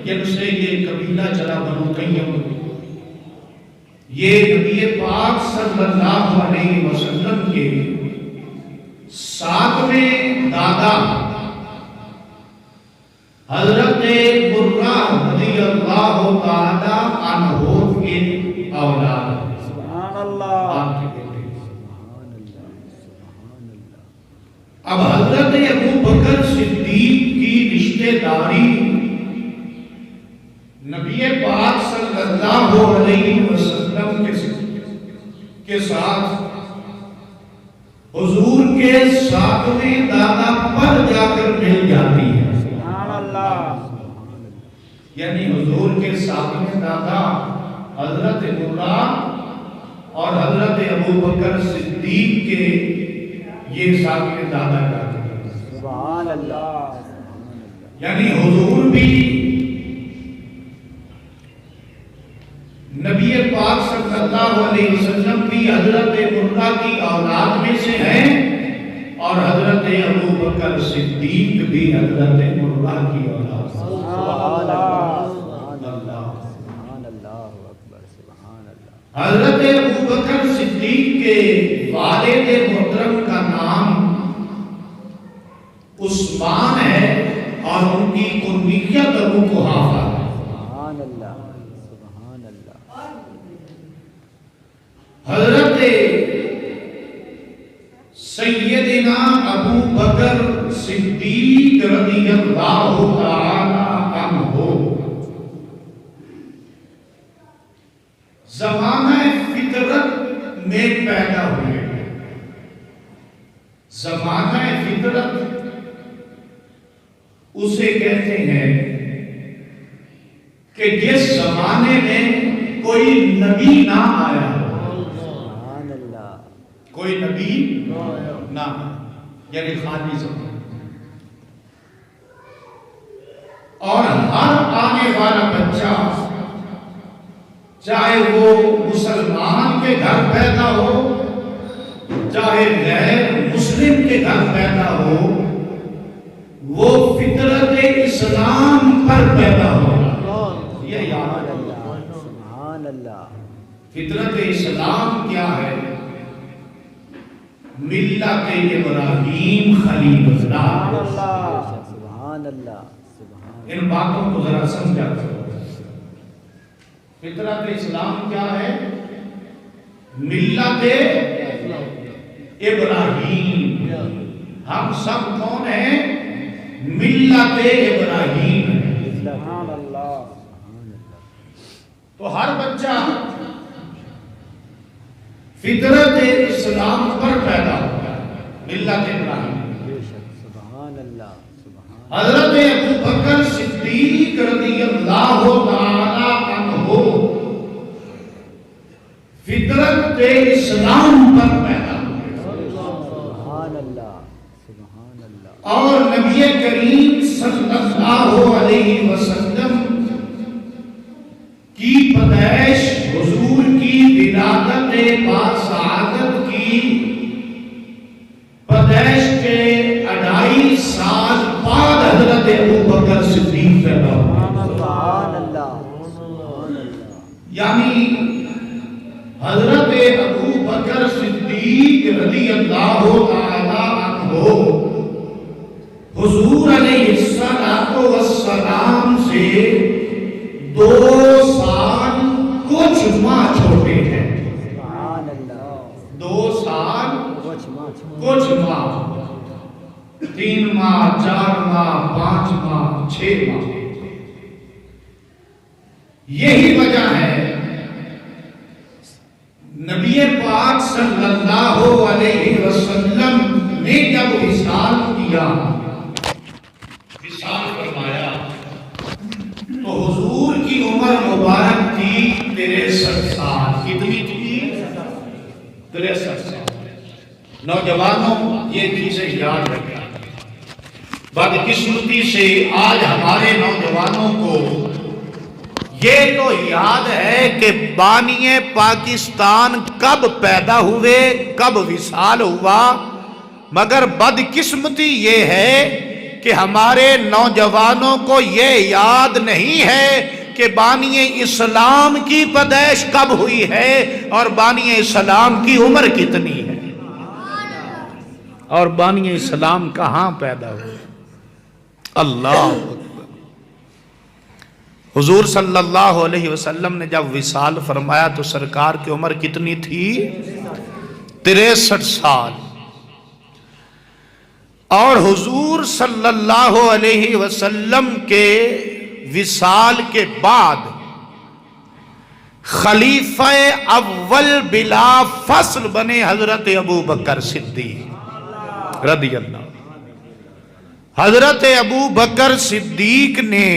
جب سے یہ قبیلہ چلا بنو تیم، یہ نبی پاک صلی اللہ علیہ وسلم کے ساتویں دادا حضرت مرہ رضی اللہ تعالی عنہ کے اولاد ہیں۔ سبحان اللہ۔ آپ کے بیٹے۔ اب حضرت ابو بکر صدیق کی رشتہ داری نبی پاک صلی اللہ علیہ وسلم کے ساتھ حضور کے ساتویں دادا پر جا کر مل جاتی ہے۔ سبحان اللہ۔ یعنی حضور کے ساتویں دادا حضرت مرہ اور حضرت ابو بکر صدیق کے یہ ساتویں دادا جاتے ہیں۔ سبحان اللہ۔ یعنی حضور بھی نبی پاک صلی اللہ علیہ وسلم بھی حضرت مرہ کی اولاد میں سے ہیں اور حضرت ابو بکر صدیق بھی حضرت مرہ کی اولاد سے ہیں۔ سبحان اللہ۔ سبحان اللہ اکبر، سبحان اللہ۔ حضرت ابو بکر صدیق کے والد محترم کا نام عثمان ہے اور ان کی کنیت ابو قحافہ ہے۔ سبحان اللہ، سبحان اللہ۔ حضرت سیدنا ابو بکر صدیق رضی اللہ تعالی عنہ زمانہ فطرت میں پیدا ہوئے۔ زمانہ فطرت اسے کہتے ہیں کہ جس زمانے میں کوئی نبی نہ آیا ہو، سبحان اللہ۔ کوئی نبی نہ آیا، یعنی خالی زمان، اور ہر آنے والا بچہ چاہے وہ مسلمان کے گھر پیدا ہو چاہے غیر مسلم کے گھر پیدا ہو، وہ فطرت اسلام پر پیدا ہوگا۔ یہ یاد رکھنا۔ سبحان اللہ۔ فطرت اسلام کیا ہے؟ ملت ابراہیم خلیل اللہ۔ سبحان اللہ، سبحان ان باتوں کو ذرا سمجھا کرو۔ فطرت اسلام کیا ہے؟ ملت ابراہیم۔ ہم سب کون ہیں؟ ملت ابراہیم ہے۔ سبحان اللہ۔ تو ہر بچہ فطرت اسلام پر پیدا ہوتا ہے، ملت ابراہیم۔ بے شک، سبحان اللہ، سبحان حضرت ابو بکر صدیق رضی اللہ تعالی عنہ فطرت اسلام پر پیدا ہوئے، سبحان اللہ، سبحان اللہ۔ اور نبی کریم صلی اللہ علیہ وسلم کی پیدائش، حضور کی ولادت باسعادت کی پیدائش کے 2.5 سال بعد حضرت ابو بکر صدیق پیدا ہوئے۔ سبحان اللہ، سبحان اللہ۔ یعنی حضرت ابو بکر صدیق رضی اللہ تعالی عنہ حضور علیہ السلام سے 2 سال کچھ ماہ چھوٹے ہیں۔ سبحان اللہ۔ 2 سال کچھ ماچ کچھ ماہ، 3 ماہ، 4 ماہ، 5 ماہ، 6 ماہ۔ یہی وجہ ہے نبی پاک صلی اللہ علیہ وسلم نے جب وصال کیا، وصال فرمایا، تو حضور کی عمر مبارک تھی 63 سال۔ کتنی تھی؟ 63 سال۔ نوجوانوں یہ چیزیں یاد رکھنا۔ بدقسمتی سے آج ہمارے نوجوانوں کو یہ تو یاد ہے کہ بانی پاکستان کب پیدا ہوئے، کب وصال ہوا، مگر بدقسمتی یہ ہے کہ ہمارے نوجوانوں کو یہ یاد نہیں ہے کہ بانی اسلام کی پیدائش کب ہوئی ہے اور بانی اسلام کی عمر کتنی ہے اور بانی اسلام کہاں پیدا ہوئے۔ اللہ اکبر۔ حضور صلی اللہ علیہ وسلم نے جب وصال فرمایا تو سرکار کی عمر کتنی تھی؟ 63 سال۔ اور حضور صلی اللہ علیہ وسلم کے وصال کے بعد خلیفہ اول بلا فصل بنے حضرت ابو بکر صدیق رضی اللہ۔ حضرت ابو بکر صدیق نے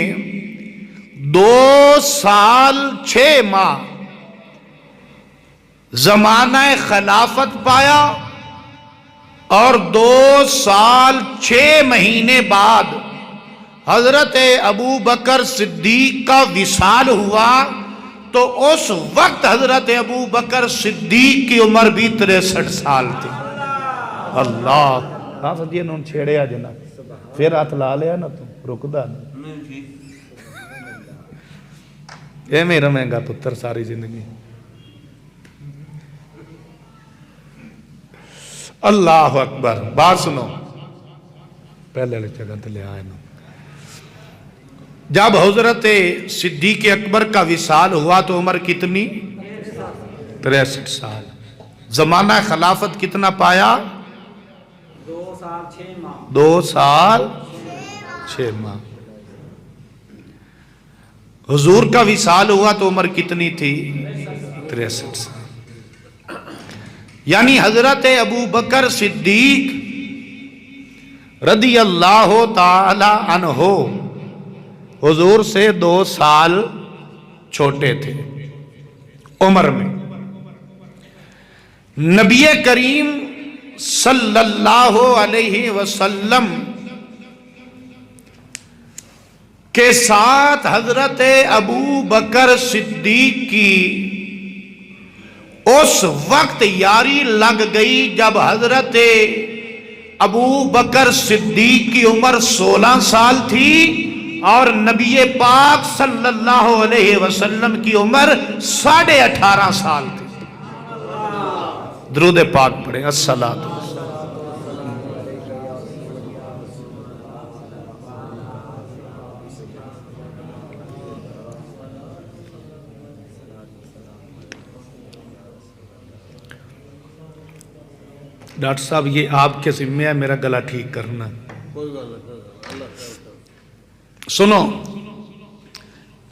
2 سال 6 ماہ زمانہ خلافت پایا اور 2 سال 6 مہینے بعد حضرت ابو بکر صدیق کا وصال ہوا تو اس وقت حضرت ابو بکر صدیق کی عمر بھی 63 سال تھی۔ اللہ ہاں سدیے نون چھیڑے آ جنا پھر ہاتھ لا لیا نا تو رکدا نا یہ میرا مہنگا پتر ساری زندگی۔ اللہ اکبر۔ بات سنو پہلے والے جگہ تے لے آئے نا۔ جب حضرت صدیق اکبر کا وصال ہوا تو عمر کتنی؟ 63 سال۔ زمانہ خلافت کتنا پایا؟ 2 سال 6 ماہ 2 سال 6 ماہ۔ حضور کا وصال ہوا تو عمر کتنی تھی؟ 63 سال۔ یعنی حضرت ابو بکر صدیق رضی اللہ تعالی عنہ حضور سے 2 سال چھوٹے تھے عمر میں۔ نبی کریم صلی اللہ علیہ وسلم کے ساتھ حضرت ابو بکر صدیق کی اس وقت یاری لگ گئی جب حضرت ابو بکر صدیق کی عمر 16 سال تھی اور نبی پاک صلی اللہ علیہ وسلم کی عمر 18.5 سال تھی۔ درود پاک پڑھیں الصلاۃ۔ ڈاکٹر صاحب یہ آپ کے ذمہ ہے میرا گلا ٹھیک کرنا۔ سنو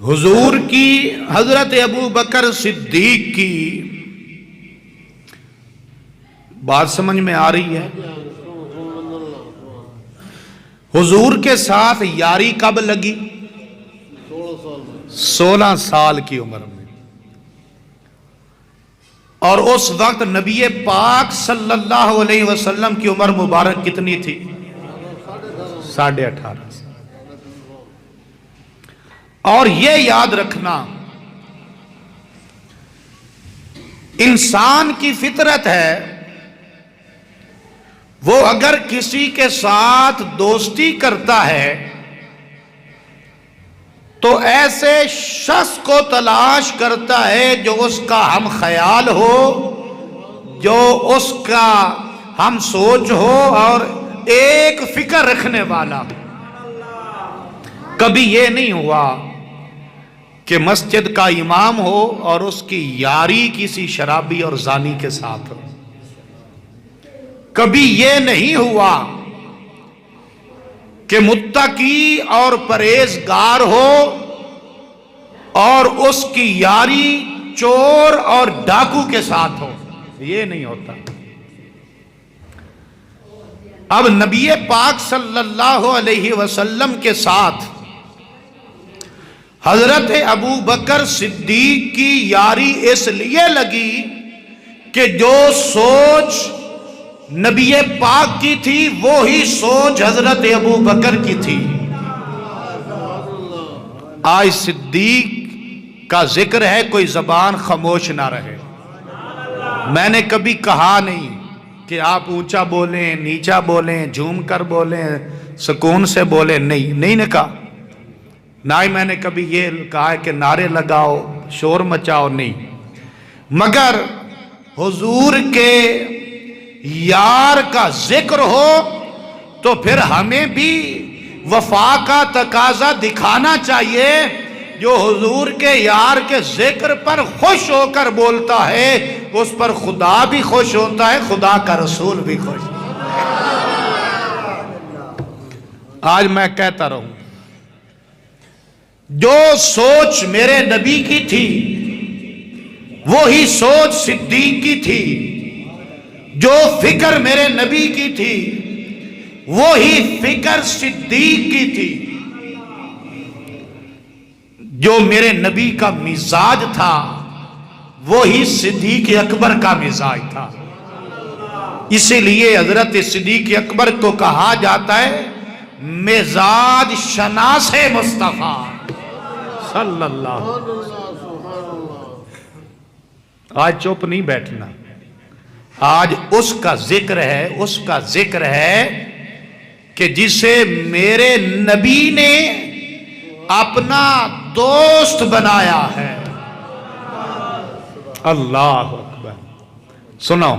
حضور کی حضرت ابو بکر صدیق کی بات سمجھ میں آ رہی ہے؟ حضور کے ساتھ یاری کب لگی؟ 16 سال کی عمر میں۔ اور اس وقت نبی پاک صلی اللہ علیہ وسلم کی عمر مبارک کتنی تھی؟ 18.5 سال۔ اور یہ یاد رکھنا انسان کی فطرت ہے وہ اگر کسی کے ساتھ دوستی کرتا ہے تو ایسے شخص کو تلاش کرتا ہے جو اس کا ہم خیال ہو، جو اس کا ہم سوچ ہو اور ایک فکر رکھنے والا۔ کبھی یہ نہیں ہوا کہ مسجد کا امام ہو اور اس کی یاری کسی شرابی اور زانی کے ساتھ ہو۔ کبھی یہ نہیں ہوا کہ متقی اور پرہیزگار ہو اور اس کی یاری چور اور ڈاکو کے ساتھ ہو۔ یہ نہیں ہوتا۔ اب نبی پاک صلی اللہ علیہ وسلم کے ساتھ حضرت ابو بکر صدیق کی یاری اس لیے لگی کہ جو سوچ نبی پاک کی تھی وہی سوچ حضرت ابو بکر کی تھی۔ آج صدیق کا ذکر ہے کوئی زبان خاموش نہ رہے۔ میں نے کبھی کہا نہیں کہ آپ اونچا بولیں نیچا بولیں جھوم کر بولیں سکون سے بولے نہیں نے کہا، نہ ہی میں نے کبھی یہ کہا ہے کہ نعرے لگاؤ شور مچاؤ، نہیں، مگر حضور کے یار کا ذکر ہو تو پھر ہمیں بھی وفا کا تقاضا دکھانا چاہیے۔ جو حضور کے یار کے ذکر پر خوش ہو کر بولتا ہے اس پر خدا بھی خوش ہوتا ہے، خدا کا رسول بھی خوش ہوتا ہے۔ آج میں کہتا رہوں، جو سوچ میرے نبی کی تھی وہی سوچ صدیق کی تھی، جو فکر میرے نبی کی تھی وہی فکر صدیق کی تھی، جو میرے نبی کا مزاج تھا وہی صدیق اکبر کا مزاج تھا۔ اسی لیے حضرت صدیق اکبر کو کہا جاتا ہے مزاج شناس مصطفیٰ صلی اللہ علیہ وسلم۔ آج چپ نہیں بیٹھنا، آج اس کا ذکر ہے کہ جسے میرے نبی نے اپنا دوست بنایا ہے۔ اللہ اکبر۔ سنو،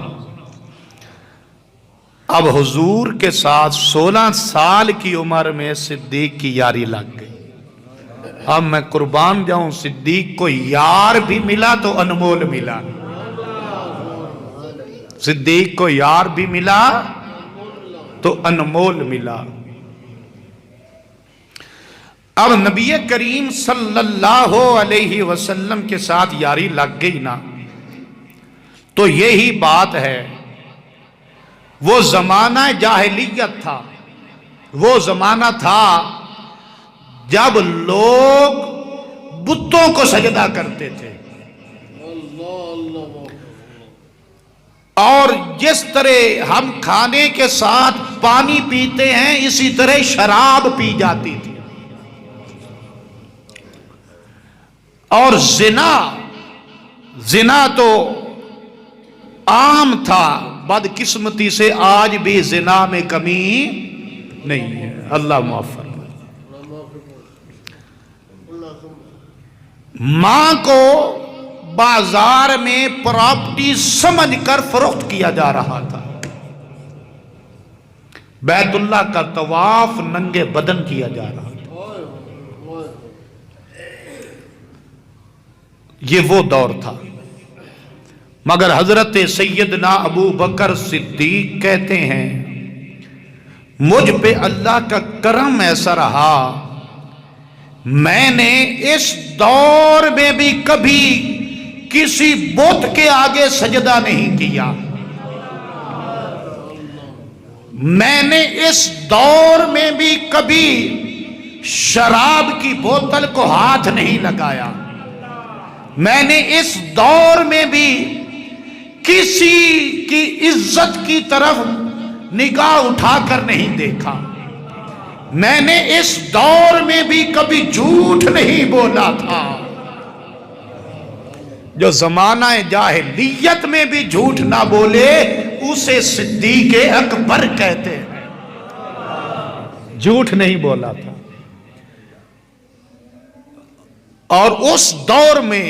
اب حضور کے ساتھ 16 سال کی عمر میں صدیق کی یاری لگ گئی۔ اب میں قربان جاؤں، صدیق کو یار بھی ملا تو انمول ملا، صدیق کو یار بھی ملا تو انمول ملا۔ اب نبی کریم صلی اللہ علیہ وسلم کے ساتھ یاری لگ گئی نا، تو یہی بات ہے، وہ زمانہ جاہلیت تھا، وہ زمانہ تھا جب لوگ بتوں کو سجدہ کرتے تھے، اور جس طرح ہم کھانے کے ساتھ پانی پیتے ہیں اسی طرح شراب پی جاتی تھی، اور زنا تو عام تھا۔ بدقسمتی سے آج بھی زنا میں کمی نہیں ہے، اللہ معاف فرمائے۔ ماں کو بازار میں پراپرٹی سمجھ کر فروخت کیا جا رہا تھا، بیت اللہ کا طواف ننگے بدن کیا جا رہا تھا۔ یہ وہ دور تھا، مگر حضرت سیدنا ابو بکر صدیق کہتے ہیں مجھ پہ اللہ کا کرم ایسا رہا، میں نے اس دور میں بھی کبھی کسی بت کے آگے سجدہ نہیں کیا، میں نے اس دور میں بھی کبھی شراب کی بوتل کو ہاتھ نہیں لگایا، میں نے اس دور میں بھی کسی کی عزت کی طرف نگاہ اٹھا کر نہیں دیکھا، میں نے اس دور میں بھی کبھی جھوٹ نہیں بولا تھا۔ جو زمانہ جاہلیت میں بھی جھوٹ نہ بولے اسے صدیق اکبر کہتے ہیں، جھوٹ نہیں بولا تھا۔ اور اس دور میں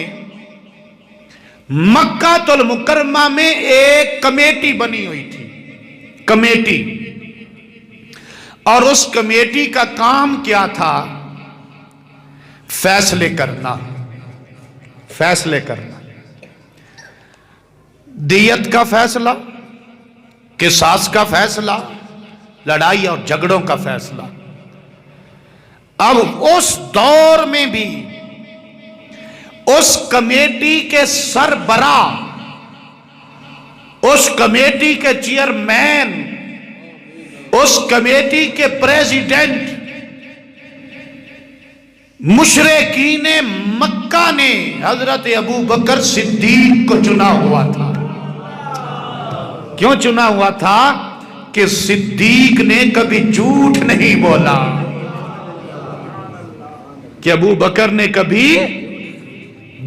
مکہ المکرمہ میں ایک کمیٹی بنی ہوئی تھی، کمیٹی، اور اس کمیٹی کا کام کیا تھا؟ فیصلے کرنا، فیصلے کرنا، دیت کا فیصلہ، قصاص کا فیصلہ، لڑائی اور جھگڑوں کا فیصلہ۔ اب اس دور میں بھی اس کمیٹی کے سربراہ، اس کمیٹی کے چیئرمین، اس کمیٹی کے پریزیڈنٹ مشرکین مکہ نے حضرت ابو بکر صدیق کو چنا ہوا تھا۔ کیوں چنا ہوا تھا؟ کہ صدیق نے کبھی جھوٹ نہیں بولا، کہ ابو بکر نے کبھی،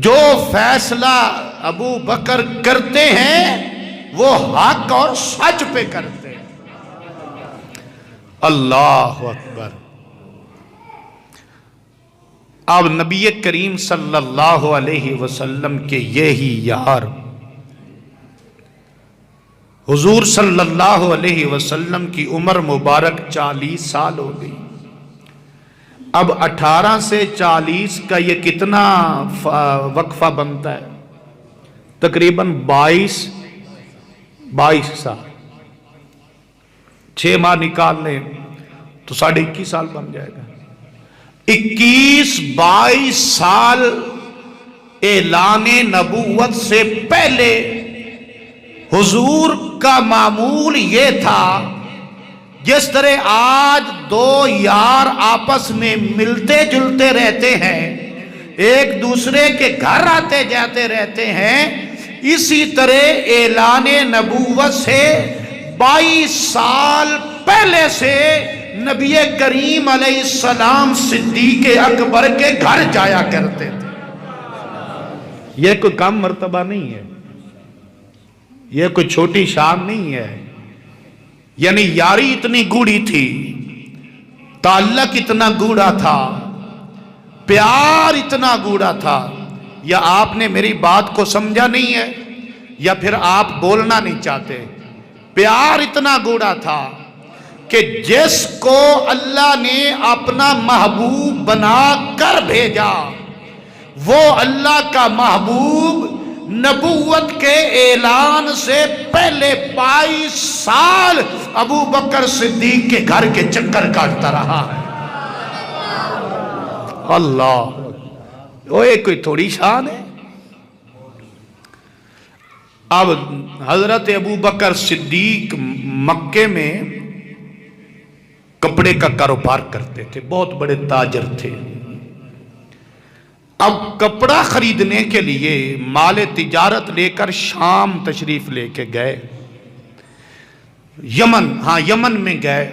جو فیصلہ ابو بکر کرتے ہیں وہ حق اور سچ پہ کرتے ہیں۔ اللہ اکبر۔ اب نبی کریم صلی اللہ علیہ وسلم کے یہی یار حضور صلی اللہ علیہ وسلم کی عمر مبارک 40 سال ہو گئی۔ اب 18 سے 40 کا یہ کتنا وقفہ بنتا ہے؟ تقریباً 22 سال۔ 6 ماہ نکال لیں تو 21.5 سال بن جائے گا۔ 21-22 سال اعلان نبوت سے پہلے حضور کا معمول یہ تھا، جس طرح آج 2 یار آپس میں ملتے جلتے رہتے ہیں، ایک دوسرے کے گھر آتے جاتے رہتے ہیں، اسی طرح اعلان نبوت سے 22 سال پہلے سے نبی کریم علیہ السلام صدیق اکبر کے گھر جایا کرتے تھے۔ یہ کوئی کم مرتبہ نہیں ہے، یہ کوئی چھوٹی شان نہیں ہے۔ یعنی یاری اتنی گوڑی تھی، تعلق اتنا گوڑا تھا، پیار اتنا گوڑا تھا۔ یا آپ نے میری بات کو سمجھا نہیں ہے، یا پھر آپ بولنا نہیں چاہتے۔ پیار اتنا گوڑا تھا کہ جس کو اللہ نے اپنا محبوب بنا کر بھیجا، وہ اللہ کا محبوب نبوت کے اعلان سے پہلے 22 سال ابو بکر صدیق کے گھر کے چکر کاٹتا رہا ہے۔ اللہ، وہ ایک کوئی تھوڑی شان ہے۔ اب حضرت ابو بکر صدیق مکے میں کپڑے کا کاروبار کرتے تھے، بہت بڑے تاجر تھے۔ اب کپڑا خریدنے کے لیے مال تجارت لے کر شام تشریف لے کے گئے، یمن میں گئے۔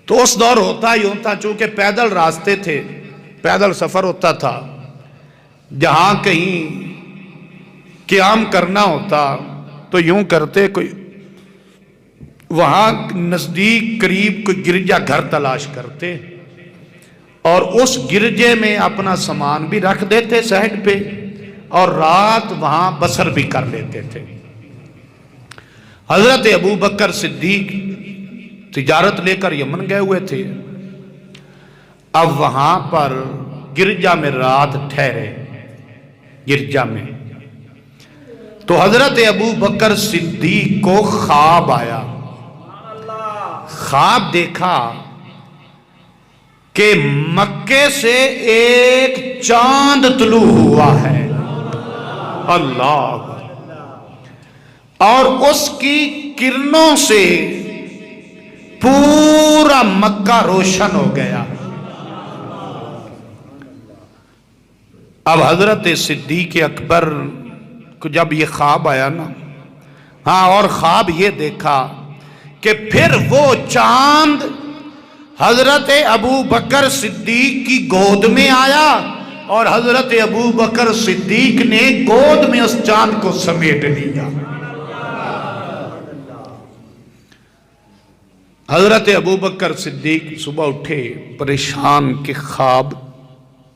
تو اس دور ہوتا ہی ہوتا، چونکہ پیدل راستے تھے، پیدل سفر ہوتا تھا، جہاں کہیں قیام کرنا ہوتا تو یوں کرتے، کوئی وہاں نزدیک قریب کوئی گرجا گھر تلاش کرتے، اور اس گرجے میں اپنا سامان بھی رکھ دیتے سائڈ پہ، اور رات وہاں بسر بھی کر لیتے تھے۔ حضرت ابو بکر صدیق تجارت لے کر یمن گئے ہوئے تھے۔ اب وہاں پر گرجا میں رات ٹھہرے، گرجا میں تو حضرت ابو بکر صدیق کو خواب آیا۔ خواب دیکھا کہ مکے سے ایک چاند طلوع ہوا ہے، اللہ، اور اس کی کرنوں سے پورا مکہ روشن ہو گیا۔ اب حضرت صدیق اکبر کو جب یہ خواب آیا نا، اور خواب یہ دیکھا کہ پھر وہ چاند حضرت ابو بکر صدیق کی گود میں آیا، اور حضرت ابو بکر صدیق نے گود میں اس چاند کو سمیٹ لیا۔ حضرت ابو بکر صدیق صبح اٹھے پریشان کہ خواب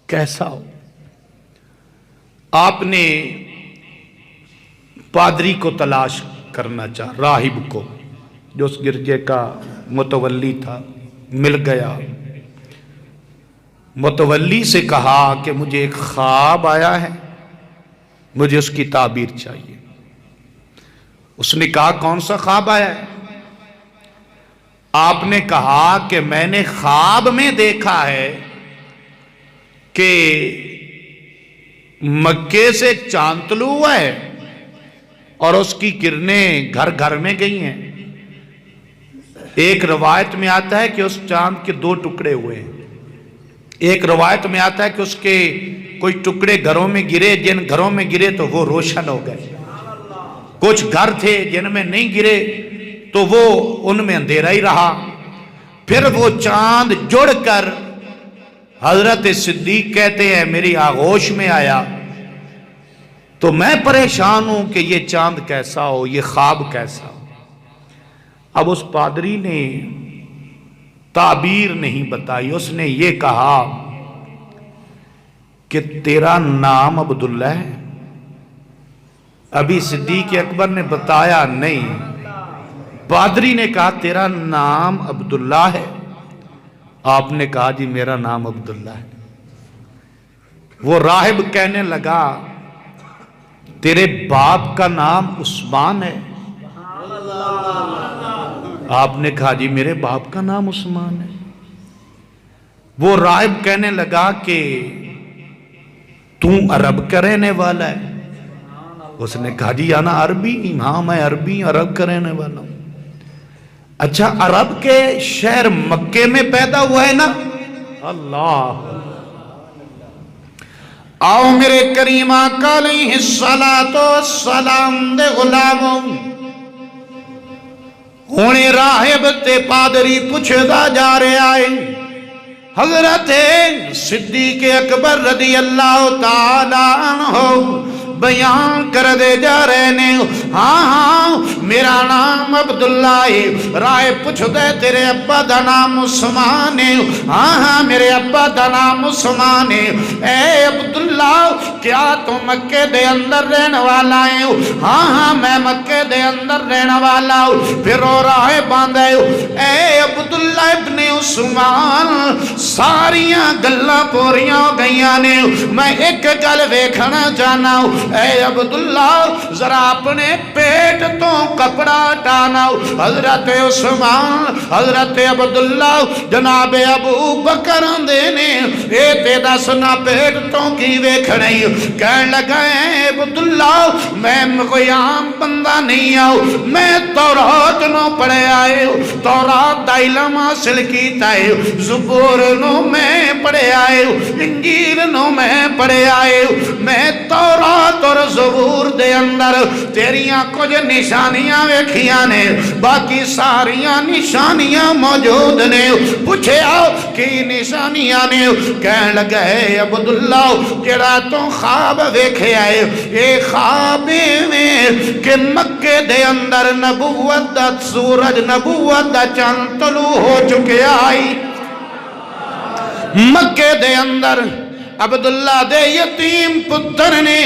کیسا ہو۔ آپ نے پادری کو تلاش کرنا چاہا، راہب کو، جو اس گرجے کا متولی تھا، مل گیا۔ متولی سے کہا کہ مجھے ایک خواب آیا ہے، مجھے اس کی تعبیر چاہیے۔ اس نے کہا کون سا خواب آیا ہے؟ آپ نے کہا کہ میں نے خواب میں دیکھا ہے کہ مکے سے چاند طلوع ہوا ہے اور اس کی کرنیں گھر گھر میں گئی ہیں۔ ایک روایت میں آتا ہے کہ اس چاند کے 2 ٹکڑے ہوئے ہیں، ایک روایت میں آتا ہے کہ اس کے کوئی ٹکڑے گھروں میں گرے، جن گھروں میں گرے تو وہ روشن ہو گئے، کچھ گھر تھے جن میں نہیں گرے تو وہ ان میں اندھیرا ہی رہا۔ پھر وہ چاند جڑ کر حضرت صدیق کہتے ہیں میری آغوش میں آیا، تو میں پریشان ہوں کہ یہ چاند کیسا ہو، یہ خواب کیسا ہو۔ اب اس پادری نے تعبیر نہیں بتائی، اس نے یہ کہا کہ تیرا نام عبداللہ ہے؟ ابھی صدیق اکبر نے بتایا نہیں، پادری نے کہا تیرا نام عبداللہ ہے؟ آپ نے کہا جی میرا نام عبداللہ ہے۔ وہ راہب کہنے لگا تیرے باپ کا نام عثمان ہے؟ آپ نے کہا جی میرے باپ کا نام عثمان ہے۔ وہ راہب کہنے لگا کہ تو عرب کا رہنے والا ہے؟ اس نے کہا جی انا عربی، ہاں میں عربی عرب کا رہنے والا ہوں۔ اچھا عرب کے شہر مکے میں پیدا ہوا ہے نا؟ اللہ، آؤ میرے کریم آقا علیہ السلام دے غلاموں، ہونے راہب تے پادری پوچھدا جا رہے آئے، حضرت صدیق اکبر رضی اللہ تعالیٰ عنہ بیان کر دے جا رہے نے، ہاں میرا نام عبداللہ ہے۔ رائے پوچھ دے تیرے ابا دا نام عثمان ہے؟ ہاں میرے ابا دا نام عثمان ہے۔ اے عبداللہ کیا تو مکے دے اندر رہنے والا ہے؟ ہاں میں مکے دے اندر رہنے والا ہوں۔ پھر وہ رائے باندھے، اے عبداللہ ابن عثمان ساریاں گلاں پوریاں ہو گئیاں نے، میں ایک گل ویکھنا چاہنا ہوں۔ اے عبداللہ ذرا اپنے پیٹ تو کپڑا ہٹانا۔ حضرت عثمان، حضرت عبداللہ جناب ابو بکر دینے اے تے دسنا پیٹ تو کی ویکھنی؟ کہنے لگا اے عبداللہ میں کوئی عام بندہ نہیں ہوں، میں تورات نو پڑھے آئے ہوں، تورات دا علم حاصل کیتا ہے، زبور نو میں پڑھے آئے ہوں، انجیل نو میں پڑھے آئے ہوں۔ میں تورات اور زبور دے اندر تیریاں کچھ نشانیاں ویکھیاں نے، باقی ساریاں نشانیاں موجود نے۔ پوچھے آؤ کی نشانیاں نے؟ کہنے لگا ہے عبداللہ جڑا تو خواب ویکھے آئے، اے خواب میں کہ مکے دے اندر نبوت دا سورج، نبوت دا چاند طلوع ہو چکے آئی۔ مکے دے اندر عبداللہ دے یتیم پتر نے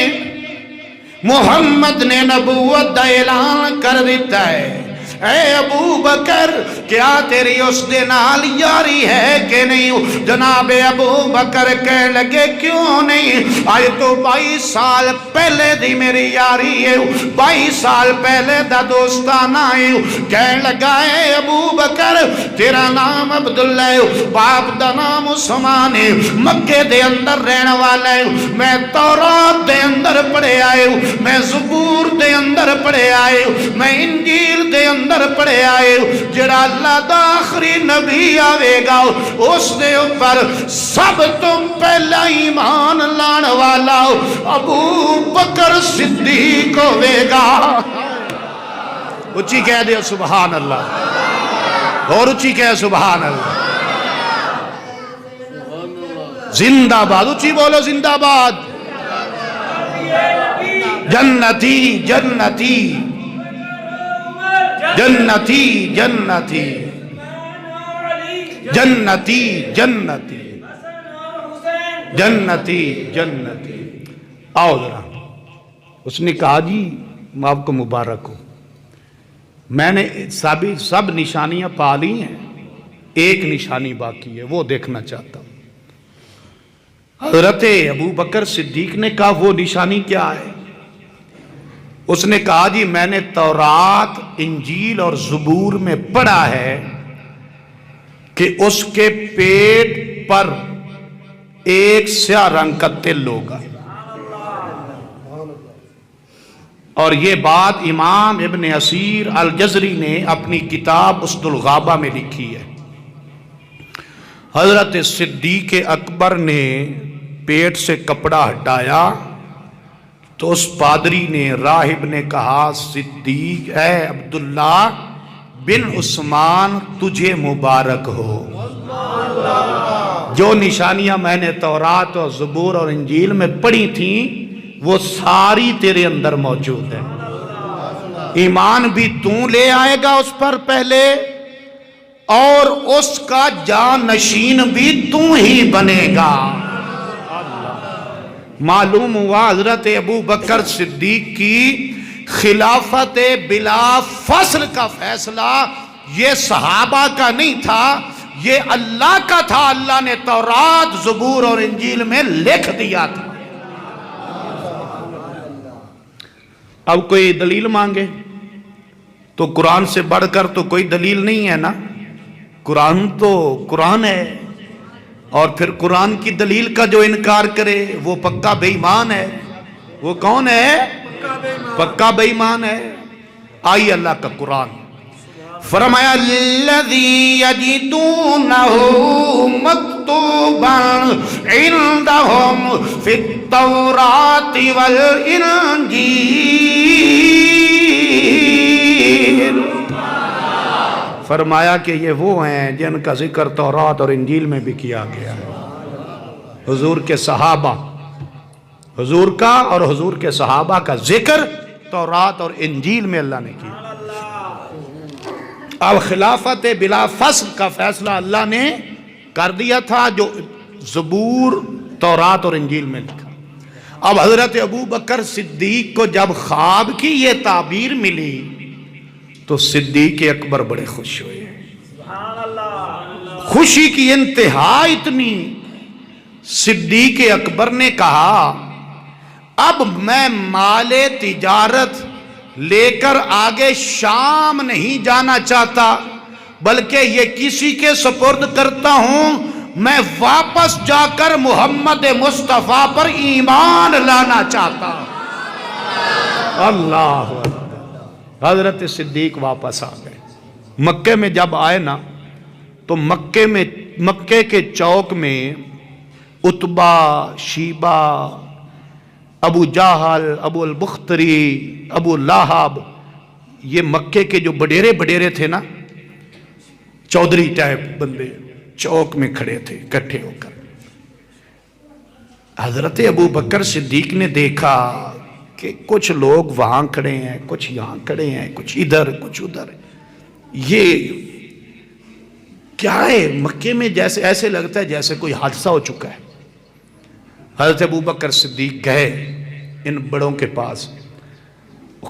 محمد نے نبوت دا اعلان کر دیتا ہے۔ اے ابو بکر کیا تیری اس دے نال یاری ہے کہ نہیں؟ جناب ابو بکر کہنے لگے کیوں نہیں، آج تو 22 سال پہلے دی میری یاری ہے، 22 سال پہلے دا دوستانہ ہے۔ کہنے لگا اے ابو بکر تیرا نام عبداللہ ہے، باپ دا نام عثمان ہے، مکے دے اندر رہنے والا ہے، میں تورات دے اندر پڑھے آئے ہوں، میں زبور دے اندر پڑھے آئے ہوں، میں انجیل دے اندر پڑھے آئے ہوں۔ جڑا اللہ دا آخری نبی آوے گا اس دے اوپر سب تم پہلا ایمان لان والا ابو بکر صدیق ہوے گا۔ اچھی کہہ دے سبحان اللہ، اور اچھی کہہ سبحان اللہ۔ زندہ باد، اچھی بولو زندہ باد۔ جنتی جنتی جنتی جنتی جنتی جنتی جنتی جنتی۔ آؤ ذرا، اس نے کہا جی میں آپ کو مبارک ہوں، میں نے سب نشانیاں پا لی ہیں، ایک نشانی باقی ہے وہ دیکھنا چاہتا ہوں۔ حضرت ابو بکر صدیق نے کہا وہ نشانی کیا ہے؟ اس نے کہا جی میں نے تورات، انجیل اور زبور میں پڑھا ہے کہ اس کے پیٹ پر ایک سیاہ رنگ کا تل ہوگا، اور یہ بات امام ابن اسیر الجزری نے اپنی کتاب اسد الغابہ میں لکھی ہے۔ حضرت صدیق اکبر نے پیٹ سے کپڑا ہٹایا تو اس پادری نے، راہب نے کہا صدیق اے عبداللہ بن عثمان تجھے مبارک ہو، جو نشانیاں میں نے تورات اور زبور اور انجیل میں پڑھی تھیں وہ ساری تیرے اندر موجود ہیں، ایمان بھی تو لے آئے گا اس پر پہلے، اور اس کا جانشین بھی تو ہی بنے گا۔ معلوم ہوا حضرت ابو بکر صدیق کی خلافت بلا فصل کا فیصلہ یہ صحابہ کا نہیں تھا، یہ اللہ کا تھا۔ اللہ نے تورات، زبور اور انجیل میں لکھ دیا تھا۔ اب کوئی دلیل مانگے تو قرآن سے بڑھ کر تو کوئی دلیل نہیں ہے نا۔ قرآن تو قرآن ہے، اور پھر قرآن کی دلیل کا جو انکار کرے وہ پکا بے ایمان ہے۔ وہ کون ہے؟ پکا بے ایمان ہے۔ آئی اللہ کا قرآن فرمایا الذی یجدونہ مکتوبا عندہم فی التوراۃ والانجیل۔ فرمایا کہ یہ وہ ہیں جن کا ذکر تورات اور انجیل میں بھی کیا گیا ہے۔ حضور کے صحابہ، حضور کا اور حضور کے صحابہ کا ذکر تورات اور انجیل میں اللہ نے کیا۔ اب خلافت بلا فصل کا فیصلہ اللہ نے کر دیا تھا جو زبور، تورات اور انجیل میں لکھا۔ اب حضرت ابو بکر صدیق کو جب خواب کی یہ تعبیر ملی تو صدیق اکبر بڑے خوش ہوئے۔ خوشی کی انتہا اتنی، صدیق اکبر نے کہا اب میں مال تجارت لے کر آگے شام نہیں جانا چاہتا، بلکہ یہ کسی کے سپرد کرتا ہوں، میں واپس جا کر محمد مصطفیٰ پر ایمان لانا چاہتا۔ اللہ اکبر۔ حضرت صدیق واپس آ گئے۔ مکے میں جب آئے نا تو مکے کے چوک میں عتبہ، شیبہ، ابو جہل، ابو البختری، ابو لہب، یہ مکے کے جو بڈیرے تھے نا، چودھری ٹائپ بندے، چوک میں کھڑے تھے اکٹھے ہو کر۔ حضرت ابو بکر صدیق نے دیکھا کہ کچھ لوگ وہاں کھڑے ہیں، کچھ یہاں کھڑے ہیں، کچھ ادھر کچھ ادھر۔ یہ کیا ہے؟ مکے میں جیسے ایسے لگتا ہے جیسے کوئی حادثہ ہو چکا ہے۔ حضرت ابو بکر صدیق گئے ان بڑوں کے پاس،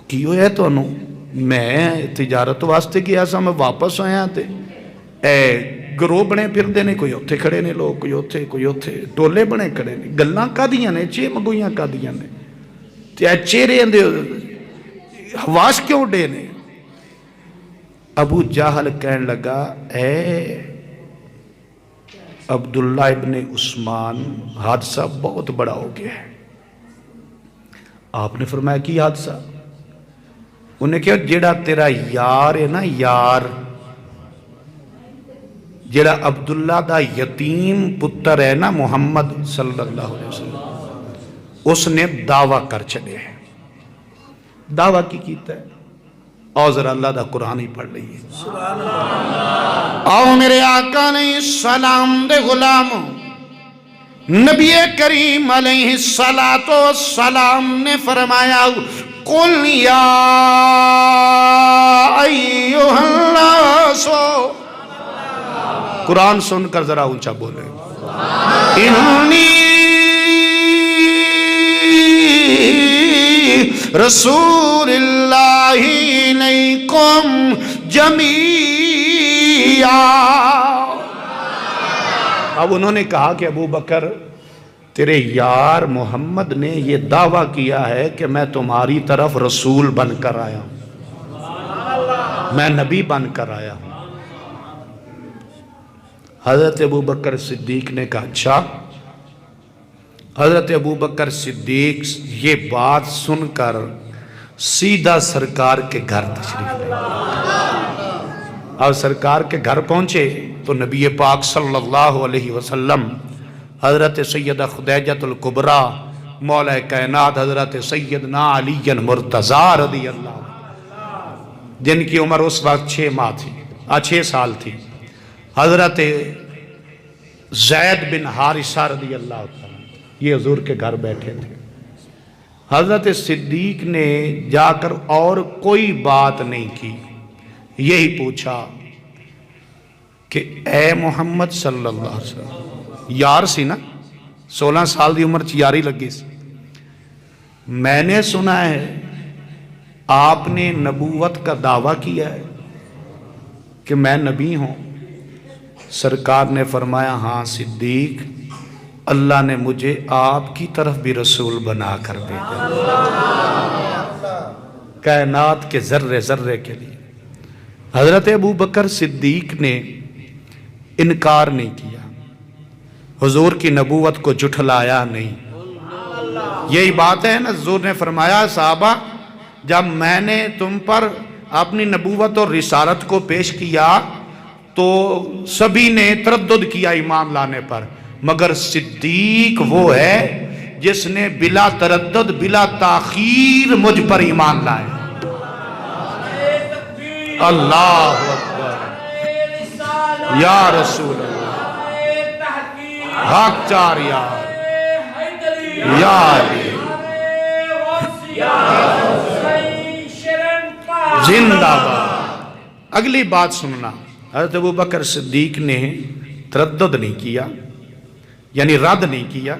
کیوں ہے تو انہوں میں تجارت واسطے کیا سا، میں واپس آیا تے گروہ بنے پھر دینے، کوئی اتھے کھڑے نے لوگ، کوئی اتھے ٹولے بنے کھڑے نے، گلاں کا دیاں نے، چے مگویاں کا دیاں نے، تے چہرے اندے حواس کیوں ڈے نے۔ ابو جہل کہنے لگا اے عبداللہ ابن عثمان، حادثہ بہت بڑا ہو گیا ہے۔ آپ نے فرمایا کی حادثہ؟ انہیں کہا جیڑا تیرا یار ہے نا، یار جیڑا عبداللہ دا یتیم پتر ہے نا، محمد صلی اللہ علیہ وسلم، اس نے دعویٰ کر چلے ہیں۔ دعویٰ کی کیتا ہے؟ اور ذرا اللہ دا قرآن ہی پڑھ لئیے۔ آؤ میرے آقا علیہ السلام دے غلام، نبی کریم علیہ السلام نے فرمایا قل یا ایوہ الناس، قرآن سن کر ذرا اونچا بولے، انی رسول اللہ الیکم جمیعا۔ اب انہوں نے کہا کہ ابو بکر تیرے یار محمد نے یہ دعویٰ کیا ہے کہ میں تمہاری طرف رسول بن کر آیا ہوں، میں نبی بن کر آیا ہوں۔ حضرت ابو بکر صدیق نے کہا اچھا۔ حضرت ابو بکر صدیق یہ بات سن کر سیدھا سرکار کے گھر تشریف لے گئے۔ اب سرکار کے گھر پہنچے تو نبی پاک صلی اللہ علیہ وسلم، حضرت سیدہ خدیجہ الکبریٰ، مولا کائنات حضرت سیدنا علی مرتضیٰ رضی اللہ عنہ، جن کی عمر اس وقت 6 سال تھی، حضرت زید بن حارثہ رضی اللہ عنہ، یہ حضور کے گھر بیٹھے تھے۔ حضرت صدیق نے جا کر اور کوئی بات نہیں کی، یہی پوچھا کہ اے محمد صلی اللہ علیہ وسلم، یار سی نا، 16 سال دی عمر چ یاری لگی سی، میں نے سنا ہے آپ نے نبوت کا دعویٰ کیا ہے کہ میں نبی ہوں۔ سرکار نے فرمایا ہاں صدیق، اللہ نے مجھے آپ کی طرف بھی رسول بنا کر بھیجا، کائنات کے ذرے ذرے کے لیے۔ حضرت ابو بکر صدیق نے انکار نہیں کیا، حضور کی نبوت کو جھٹلایا نہیں۔ یہی بات ہے نا، حضور نے فرمایا صحابہ جب میں نے تم پر اپنی نبوت اور رسالت کو پیش کیا تو سبھی نے تردد کیا ایمان لانے پر، مگر صدیق وہ ہے جس نے بلا تردد بلا تاخیر مجھ پر ایمان لائے۔ اللہ اکبر، یا رسول اللہ، حق چار یار، یا علی، زندہ باد۔ اگلی بات سننا، حضرت ابو بکر صدیق نے تردد نہیں کیا، یعنی رد نہیں کیا،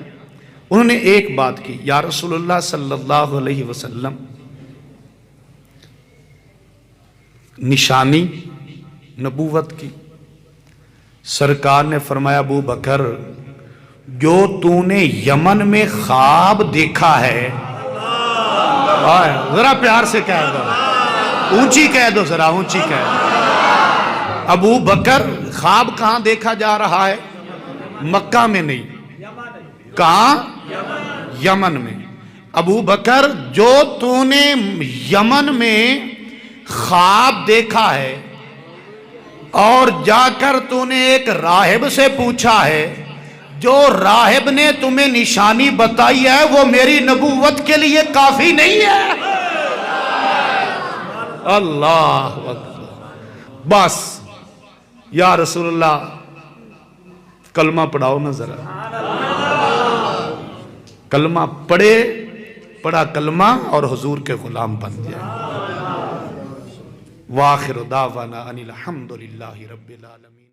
انہوں نے ایک بات کی، یا رسول اللہ صلی اللہ علیہ وسلم نشانی نبوت کی۔ سرکار نے فرمایا ابو بکر جو تو نے یمن میں خواب دیکھا ہے، ذرا پیار سے کہہ دو، اونچی کہہ دو، ذرا اونچی کہہ دو۔ ابو بکر خواب کہاں دیکھا جا رہا ہے؟ مکہ میں نہیں، کہاں؟ یمن میں۔ ابو بکر جو تو نے یمن میں خواب دیکھا ہے اور جا کر تو نے ایک راہب سے پوچھا ہے، جو راہب نے تمہیں نشانی بتائی ہے وہ میری نبوت کے لیے کافی نہیں ہے۔ اللہ اکبر، بس یا رسول اللہ کلمہ پڑھاؤ نا ذرا، کلمہ پڑھے، پڑھا کلمہ اور حضور کے غلام بن جائے۔ وآخر دعوانا ان الحمدللہ رب العالمین۔